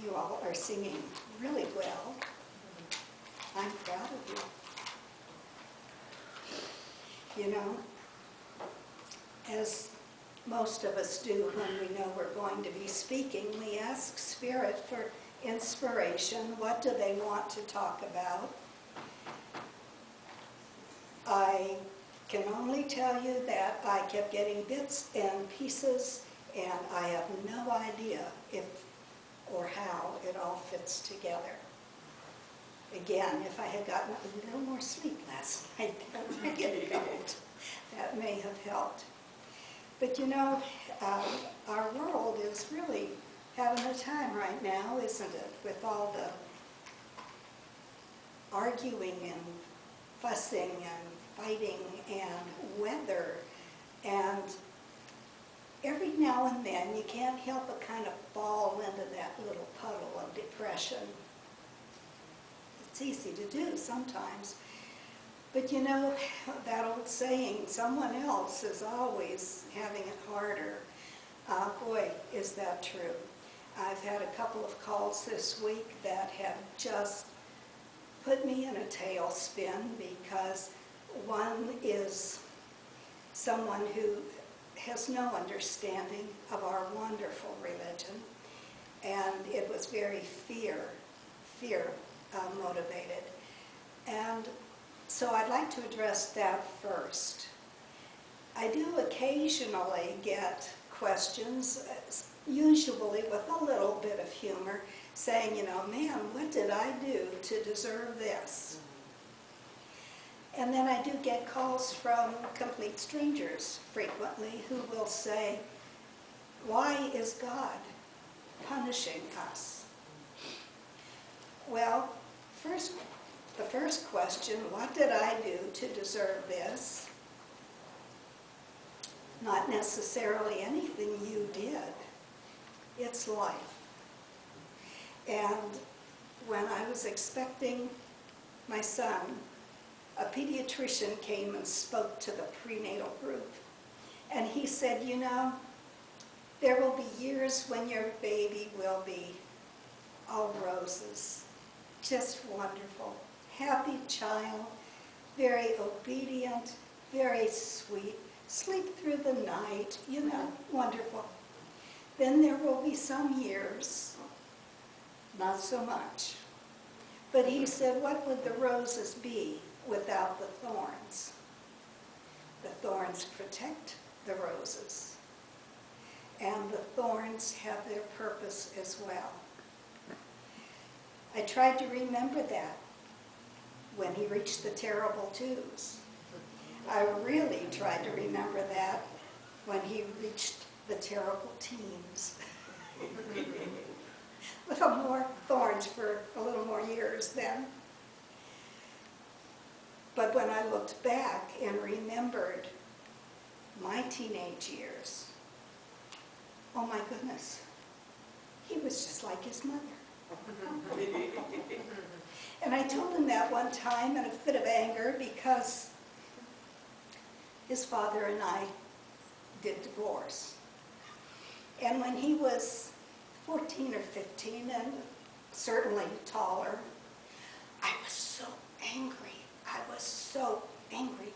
You all are singing really well. I'm proud of you. You know, as most of us do when we know we're going to be speaking, we ask Spirit for inspiration. What do they want to talk about? I can only tell you that I kept getting bits and pieces, and I have no idea if or how it all fits together. Again, if I had gotten a little more sleep last night, that may have helped. But you know, our world is really having a time right now, isn't it? With all the arguing and fussing and fighting and weather. And every now and then you can't help but kind of fall into that little puddle of depression. It's easy to do sometimes. But you know, that old saying, someone else is always having it harder. Boy, is that true. I've had a couple of calls this week that have just put me in a tailspin, because one is someone who has no understanding of our wonderful religion, and it was very fear motivated. And so I'd like to address that first. I do occasionally get questions, usually with a little bit of humor, saying, you know, man, what did I do to deserve this? And then I do get calls from complete strangers frequently who will say, why is God punishing us? Well, the first question, what did I do to deserve this? Not necessarily anything you did. It's life. And when I was expecting my son, a pediatrician came and spoke to the prenatal group. And he said, you know, there will be years when your baby will be all roses. Just wonderful. Happy child, very obedient, very sweet, sleep through the night, you know, wonderful. Then there will be some years, not so much. But he said, what would the roses be without the thorns? The thorns protect the roses, and the thorns have their purpose as well. I tried to remember that when he reached the terrible twos. I really tried to remember that when he reached the terrible teens. A little more thorns for a little more years then. But when I looked back and remembered my teenage years, oh my goodness, he was just like his mother. And I told him that one time in a fit of anger, because his father and I did divorce. And when he was 14 or 15, and certainly taller, I was so angry. I was so angry.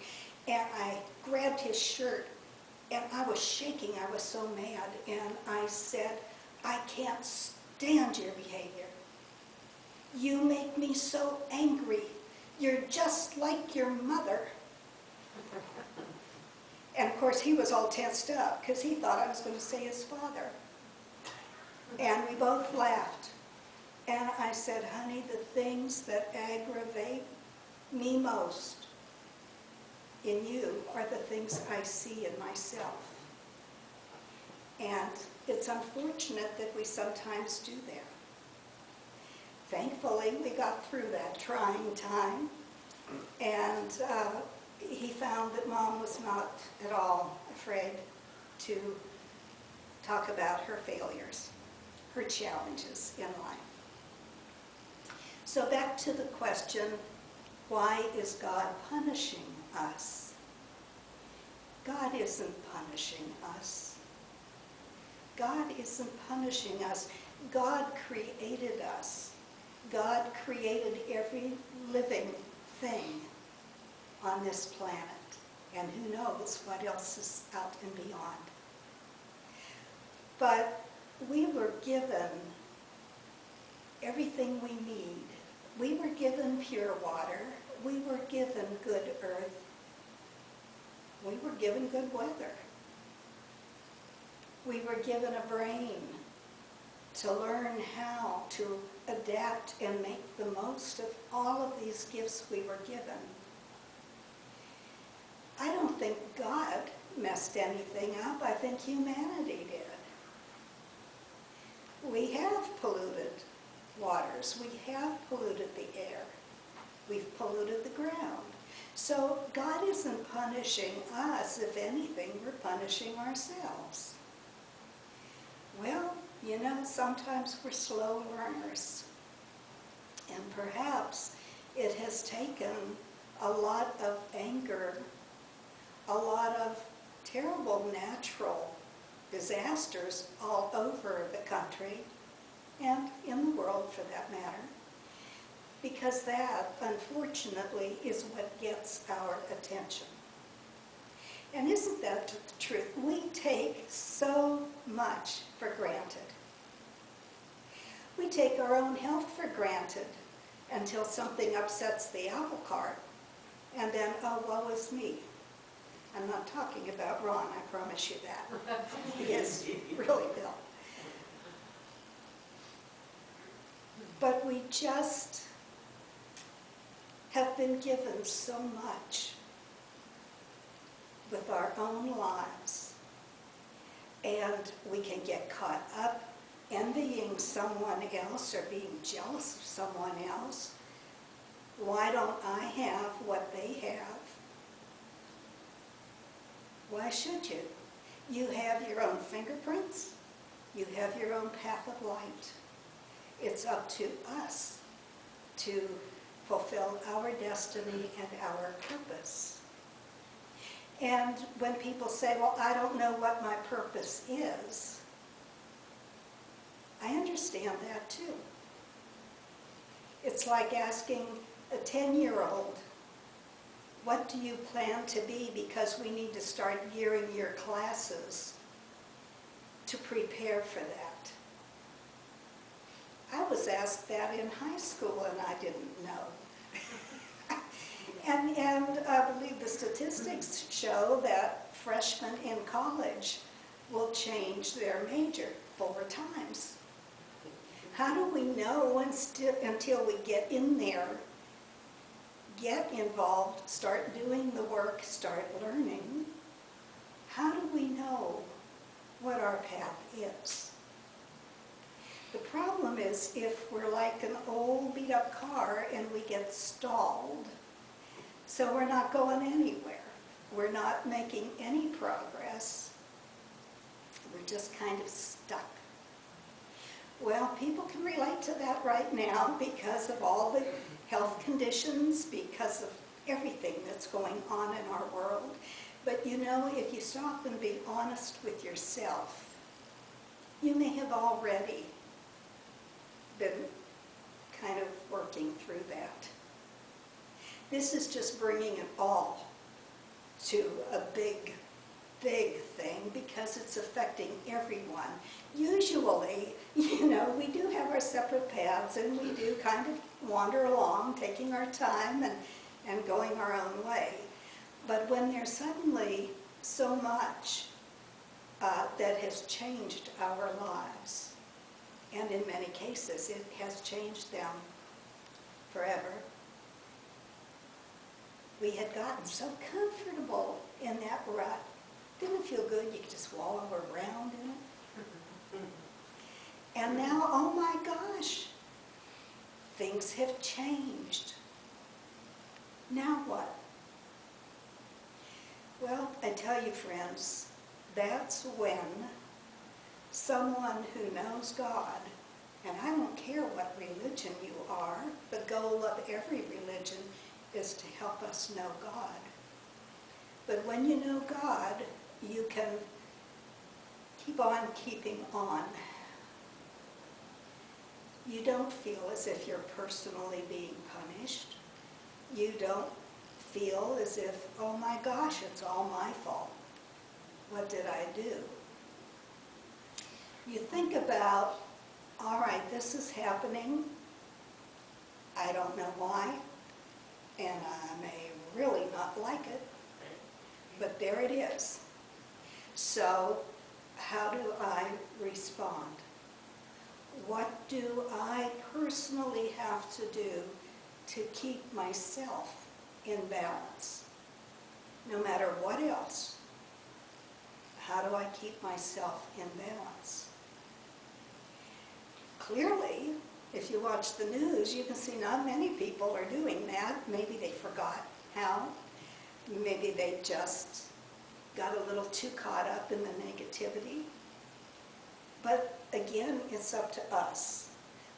And I grabbed his shirt, and I was shaking. I was so mad. And I said, I can't stand your behavior. You make me so angry. You're just like your mother. And of course, he was all tensed up because he thought I was going to say his father. And we both laughed. And I said, honey, the things that aggravate me most in you are the things I see in myself. And it's unfortunate that we sometimes do that. Thankfully, we got through that trying time, and he found that Mom was not at all afraid to talk about her failures, her challenges in life. So back to the question, why is God punishing us? God isn't punishing us. God isn't punishing us God created us. God created every living thing on this planet. And who knows what else is out and beyond. But we were given everything we need. We were given pure water. We were given good earth. We were given good weather. We were given a brain to learn how to adapt and make the most of all of these gifts we were given. I don't think God messed anything up. I think humanity did. We have polluted waters. We have polluted the air. We've polluted the ground. So God isn't punishing us. If anything, we're punishing ourselves. Well, you know, sometimes we're slow learners. And perhaps it has taken a lot of anger, a lot of terrible natural disasters all over the country and in the world for that matter, because that, unfortunately, is what gets our attention. And isn't that the truth? We take so much for granted. We take our own health for granted until something upsets the apple cart, and then, oh, woe is me. I'm not talking about Ron, I promise you that. He is really ill. But we just have been given so much with our own lives, and we can get caught up envying someone else or being jealous of someone else. Why don't I have what they have? Why should you? You have your own fingerprints. You have your own path of light. It's up to us to fulfill our destiny and our purpose. And when people say, well, I don't know what my purpose is, I understand that too. It's like asking a 10-year-old, what do you plan to be? Because we need to start gearing your classes to prepare for that. I was asked that in high school and I didn't know. and I believe the statistics show that freshmen in college will change their major 4 times. How do we know until we get in there, get involved, start doing the work, start learning? How do we know what our path is? The problem is if we're like an old beat-up car and we get stalled, so we're not going anywhere. We're not making any progress. We're just kind of stuck. Well, people can relate to that right now because of all the health conditions, because of everything that's going on in our world. But you know, if you stop and be honest with yourself, you may have already been kind of working through that. This is just bringing it all to a big, big thing because it's affecting everyone. Usually, you know, we do have our separate paths and we do kind of wander along, taking our time and going our own way. But when there's suddenly so much that has changed our lives, and in many cases it has changed them forever, we had gotten so comfortable in that rut. Didn't feel good, you could just wallow around in it. And now, oh my gosh, things have changed. Now what? Well, I tell you friends, that's when someone who knows God, and I don't care what religion you are, the goal of every religion is to help us know God. But when you know God, you can keep on keeping on. You don't feel as if you're personally being punished. You don't feel as if, oh my gosh, it's all my fault. What did I do? You think about, all right, this is happening. I don't know why, and I may really not like it, but there it is. So how do I respond? What do I personally have to do to keep myself in balance? No matter what else, how do I keep myself in balance? Clearly, if you watch the news, you can see not many people are doing that. Maybe they forgot how. Maybe they just got a little too caught up in the negativity. But again, it's up to us.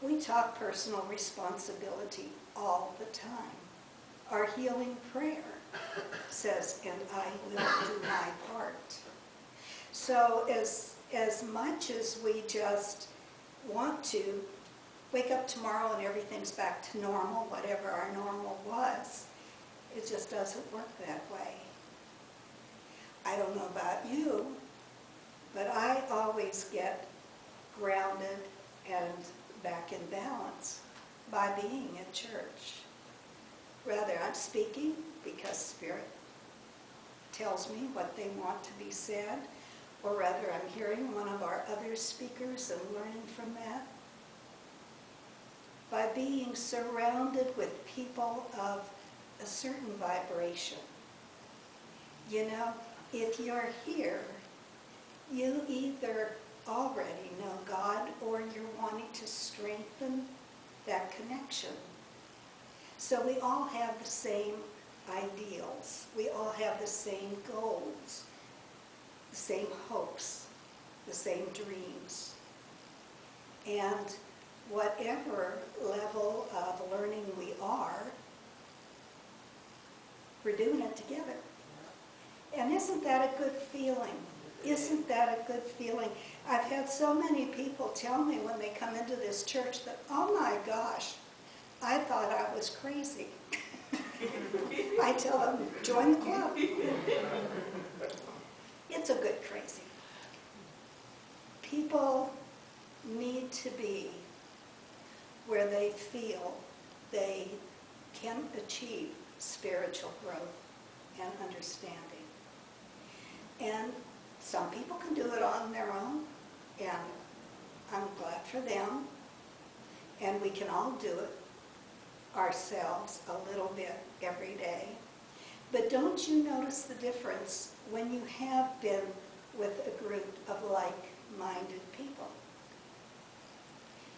We talk personal responsibility all the time. Our healing prayer says, and I will do my part. So as much as we just want to wake up tomorrow and everything's back to normal, whatever our normal was, it just doesn't work that way. I don't know about you, but I always get grounded and back in balance by being at church. Rather, I'm speaking because Spirit tells me what they want to be said, or rather I'm hearing one of our other speakers and learning from that. By being surrounded with people of a certain vibration. You know, if you're here, you either already know God or you're wanting to strengthen that connection. So we all have the same ideals. We all have the same goals, the same hopes, the same dreams. And whatever level of learning we are, we're doing it together. And isn't that a good feeling? Isn't that a good feeling? I've had so many people tell me when they come into this church that, oh my gosh, I thought I was crazy. I tell them, join the club. It's a good crazy. People need to be where they feel they can achieve spiritual growth and understanding. And some people can do it on their own, and I'm glad for them. And we can all do it ourselves a little bit every day. But don't you notice the difference when you have been with a group of like-minded people?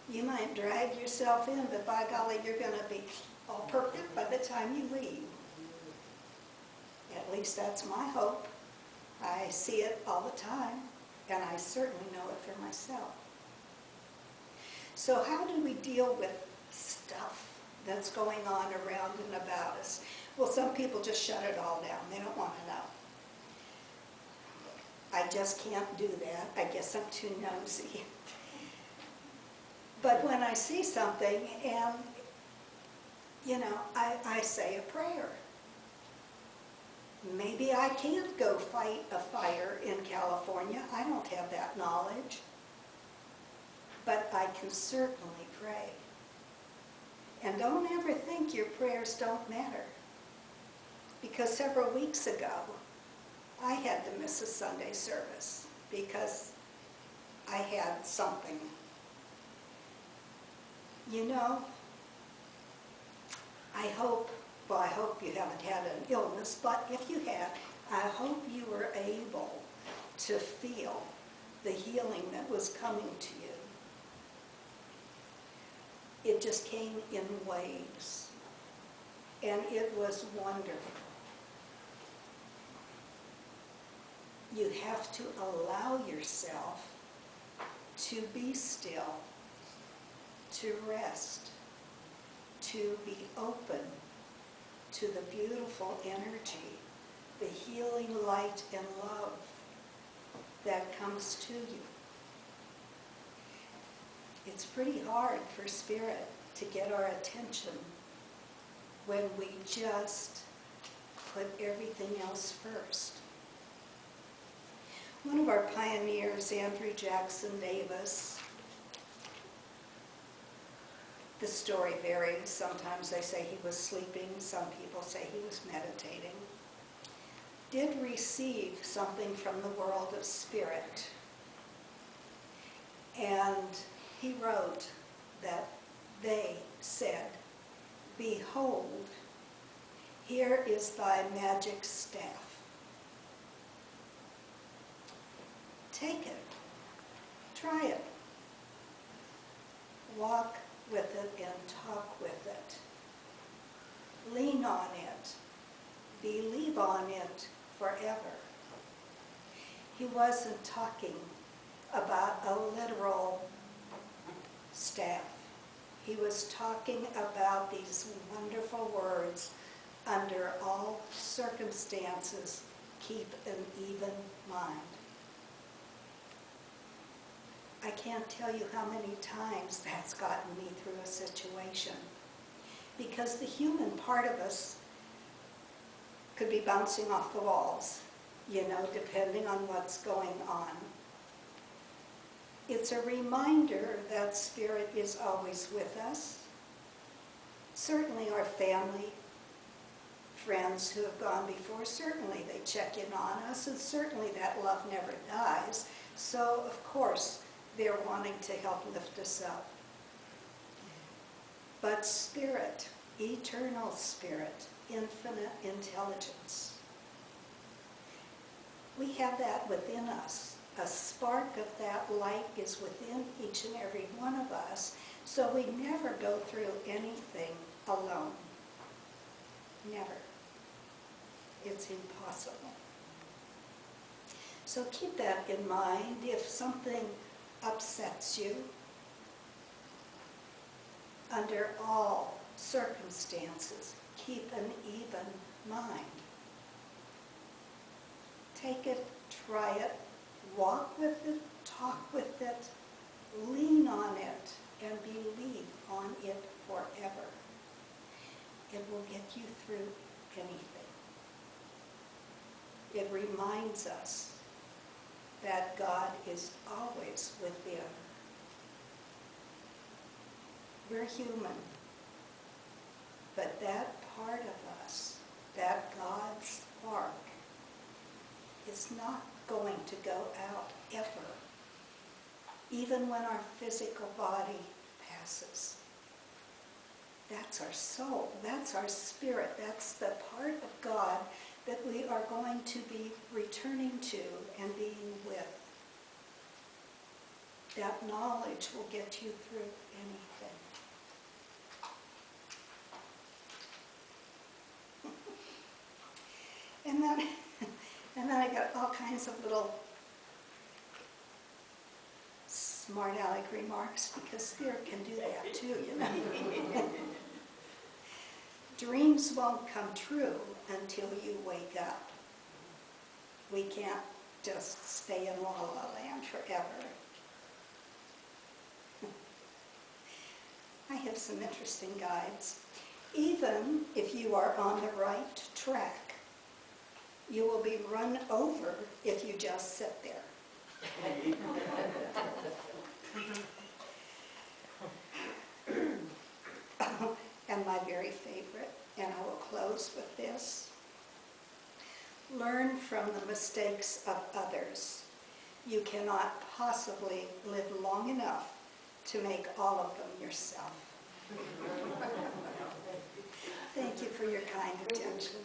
You might drag yourself in, but by golly, you're going to be all perfect by the time you leave. At least that's my hope. I see it all the time, and I certainly know it for myself. So how do we deal with stuff that's going on around and about us? Well, some people just shut it all down. They don't want to know. I just can't do that. I guess I'm too nosy. But when I see something and, you know, I say a prayer. Maybe I can't go fight a fire in California. I don't have that knowledge. But I can certainly pray. And don't ever think your prayers don't matter. Because several weeks ago, I had to miss a Sunday service because I had something. You know, I hope you haven't had an illness, but if you have, I hope you were able to feel the healing that was coming to you. It just came in waves, and it was wonderful. You have to allow yourself to be still, to rest, to be open to the beautiful energy, the healing light and love that comes to you. It's pretty hard for Spirit to get our attention when we just put everything else first. One of our pioneers, Andrew Jackson Davis, the story varies. Sometimes they say he was sleeping, some people say he was meditating, did receive something from the world of spirit. And he wrote that they said, "Behold, here is thy magic staff. Take it, try it, walk with it and talk with it. Lean on it, believe on it forever." He wasn't talking about a literal staff. He was talking about these wonderful words, "Under all circumstances, keep an even mind." I can't tell you how many times that's gotten me through a situation. Because the human part of us could be bouncing off the walls, you know, depending on what's going on. It's a reminder that Spirit is always with us. Certainly our family, friends who have gone before, certainly they check in on us, and certainly that love never dies. So, of course, they're wanting to help lift us up. But Spirit, eternal Spirit, infinite intelligence, we have that within us. A spark of that light is within each and every one of us, so we never go through anything alone. Never. It's impossible. So keep that in mind. If something upsets you, under all circumstances, keep an even mind. Take it, try it, walk with it, talk with it, lean on it, and believe on it forever. It will get you through anything. It reminds us that God is always within. We're human, but that part of us, that God spark, is not going to go out ever, even when our physical body passes. That's our soul, that's our spirit, that's the part of God that we are going to be returning to and being with. That knowledge will get you through anything. And then I got all kinds of little smart aleck remarks, because Spirit can do that too, you know. Dreams won't come true until you wake up. We can't just stay in La La Land forever. I have some interesting guides. Even if you are on the right track, you will be run over if you just sit there. And my very favorite, and I will close with this: learn from the mistakes of others. You cannot possibly live long enough to make all of them yourself. Thank you for your kind attention.